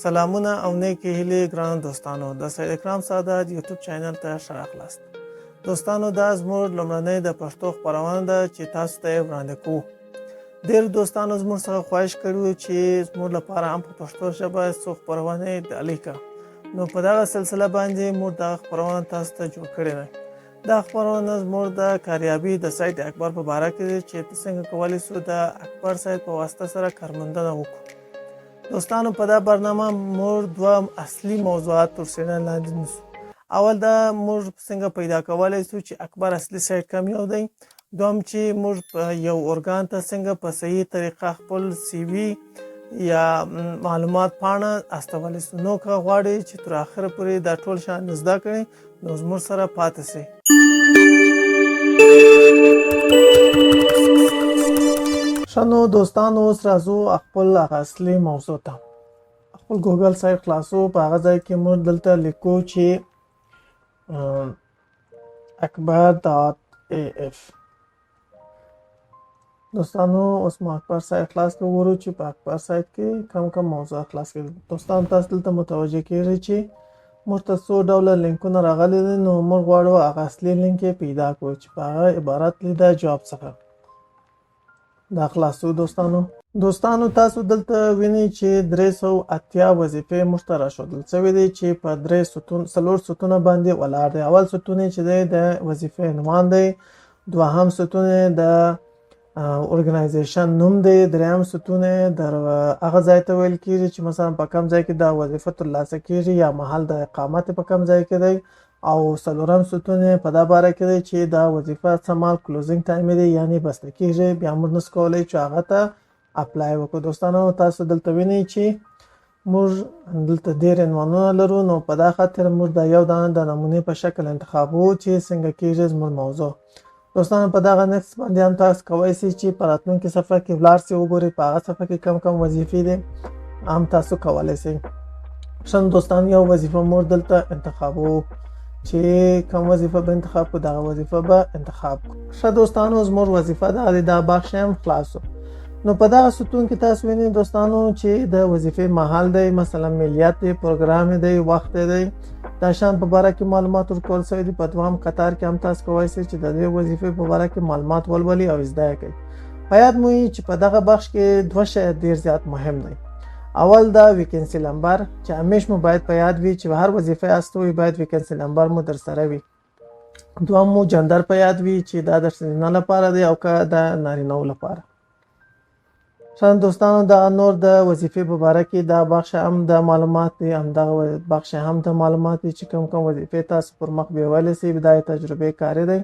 سلامونه او نیکی هیلې ګران دوستانو د سید اکرام سادات یوټیوب چینل ته ښه راغلاست. دوستانو دا زموږ لومړنۍ د پښتو خپرونه ده چې تاسو ته یې وړاندې کوو. ډېر دوستانو زموږ څخه خواهش کړی و چې زموږ لپاره هم په پښتو ژبه څو خپرونې ډالۍ کړه، نو په دغه سلسله باندې موږ دغه خپرونه تاسو ته جوړ کړې ده. دا خپرونه زموږ د کاریابي د سایت اکبر په باره کې ده چې څنګه کولی شو د اکبر سایت په واسطه سره کارموندنه وکړو. دوستانو په دا برنامه موږ دوه اصلي موضوعات تر څېړنې لاندې نیسو. اول دا موږ څنګه پیدا کولی شو چې اکبر اصلي سایت کوم یو دی. دوم چې موږ په یو ارګان ته څنګه په صحیح طریقه خپل سی وي یا معلومات پاڼه استولی شو. نو که غواړئ چې تر اخره پورې دا ټول شیان زده کړئ نو زموږ سره پاتې شئ. نو دوستانو اوس راځو خپل هغه اصلي موضوع ته. خپل ګوګل سایټ خلاصو، په هغه ځای کې موږ دلته لیکو چې akbar.af. دوستانو اوس ما اکبر سایټ خلاص کړو، وګورو چې په اکبر سایټ کې کوم موضوعات خلاص کړي. دوستانو تاسو دلته متوجه کیږئ چې موږ ته څو ډوله لینکونه راغلي دي، نو موږ غواړو هغه اصلي لینک یې پیدا کړو چې په هغه عبارت دی د جواب څخه. دا خلاصو دوستانو تاسو دلته وینئ چې 380 وظیفې موږ ته راښودل شوي دي چې په 4 ستونه باندې ولاړ دی. اول ستون چې دی د وظیفې عنوان دی، دوهم ستون د ارګنایزیشن نوم دی، دریم ستون د هغه ځای ته ویل کېږي چې مثلا په کوم ځای کې دا وظیفه ترلاسه کېږي یا محل د اقامت په کوم ځای کې دی، او څلورم ستون په دا باره کې دی چې دا وظیفه څه مهال کلوزینګ ټایم دی، یعنی بسته کېږي، بیا موږ نشو کولی چې هغه ته اپلای وکړو. دوستانو تاسو دلته وینئ چې موږ دلته ډېر عنوانونه لرو، نو په دا خاطر موږ دا یو دانه د نمونې په شکل انتخابو چې څنګه کېږي زموږ موضوع. دوستانو په دغه نقص باندې هم تاسو کولی شئ چې په راتلونکي صفحه کې ولاړ شئ، وګورئ په هغه صفحه کې کوم وظیفې دي هم تاسو کولی شئ. دوستانو یو وظیفه موږ دلته انتخابو چې کوم وظیفه به انتخاب کړو، دغه وظیفه به انتخاب کړو. دوستانو زموږ وظیفه دا بخش هم خلاصو. نو په دغه ستون کې تاسو وینئ دوستانو چې د وظیفې محل دی، مثلا ملیت دی، پروګرام دی، وخت دی، دا شان په باره کې معلومات ورکول شوي دي. په دوهم قطار کې هم تاسو کولی شئ چې د دې وظیفې په باره کې معلومات ولولئ او زده یې کړئ. په یاد مو وي چې په دغه بخش کې دوه شیان ډېر زیات مهم دی. اول دا ویکنسي نمبر چې همیش مو باید په یاد وي چې هر وظیفه استوي باید ویکنسي نمبر مو در سره وي. دوم مو جندر په یاد وي چې دا د ښځینه لپاره دی او که د نارینه‌و لپاره. دوستانو دا نور د وظیفې په باره کې دا بخش هم د معلومات دی، همدغه بخش هم د معلومات دی چې کوم وظیفې تاسو پر مخ بیولی شئ، دا تجربې کاري دی.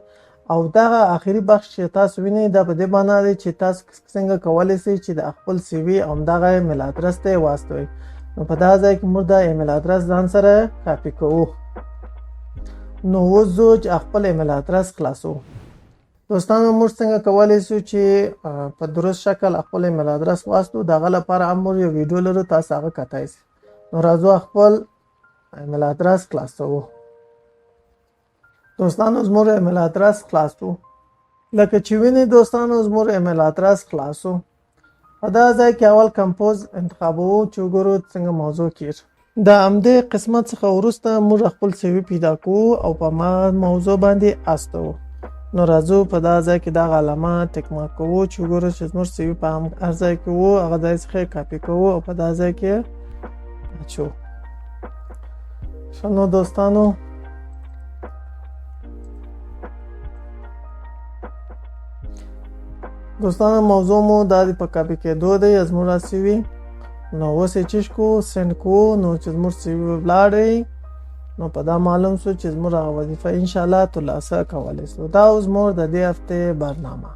او دغه آخري بخش چې تاسو وینئ دا په دې معنا دی چې تاسو څنګه کولی شئ چې د خپل سی وي او همدغه ایمیل ادرس ته یې واستوئ. نو په دغه ځای کې موږ د ایمیل ادرس ځان سره کاپي کوو. نو اوس ځو چې خپل ایمیل ادرس خلاصو. دوستانو موږ څنګه کولی شو چې په درست شکل خپل ایمیل ادرس واستو، دغه لپاره هم موږ یو ویډیو لرو، تاسو هغه کتای شئ. نو راځو خپل ایمیل ادرس خلاصو. دوستانو زموږ ایمیل ادرس خلاصو. لکه چې وینئ دوستانو زموږ ایمیل ادرس خلاصو. په دغه ځای کې اول کمپوز انتخابوو چې وګورو څنګه موضوع کېږي. د همدې قسمت څخه وروسته موږ خپل سی وي پیدا کوو او په موضوع باندې استوو. نو راځو په دغه ځای کې دغه علامه ټک مارک کوو چې وګورو چې زموږ سی وي په هر ځای کې وو، هغه ځای څخه یې کاپي کوو او په دغه ځای کې اچو. نو دوستانو موضوع مو دا په کاپي کېدو دی زموږ سی وي. نو اوس یې چیش کو سینډ کو، نو چې زموږ سی وي ولاړی نو په دا معلوم شو چې زموږ هغه وظیفه انشاءالله ترلاسه کولی شو. دا زموږ د دې هفتې برنامه.